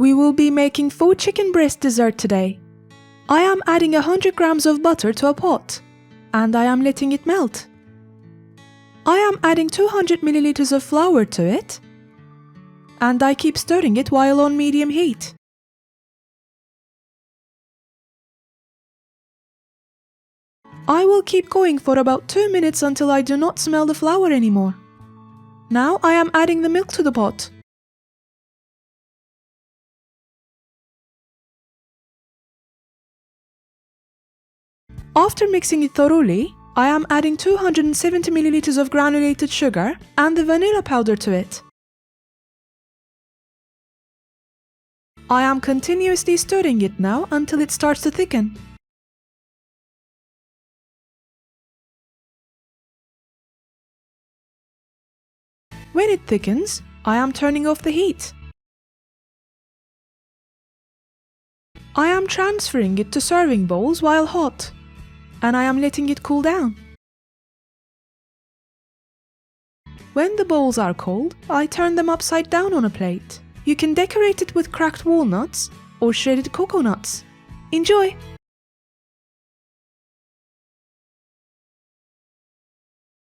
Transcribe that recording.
We will be making faux chicken breast dessert today. I am adding 100 grams of butter to a pot, and I am letting it melt. I am adding 200 milliliters of flour to it, and I keep stirring it while on medium heat. I will keep going for about 2 minutes until I do not smell the flour anymore. Now I am adding the milk to the pot. After mixing it thoroughly, I am adding 270 milliliters of granulated sugar and the vanilla powder to it. I am continuously stirring it now until it starts to thicken. When it thickens, I am turning off the heat. I am transferring it to serving bowls while hot, and I am letting it cool down. When the bowls are cold, I turn them upside down on a plate. You can decorate it with cracked walnuts or shredded coconuts. Enjoy!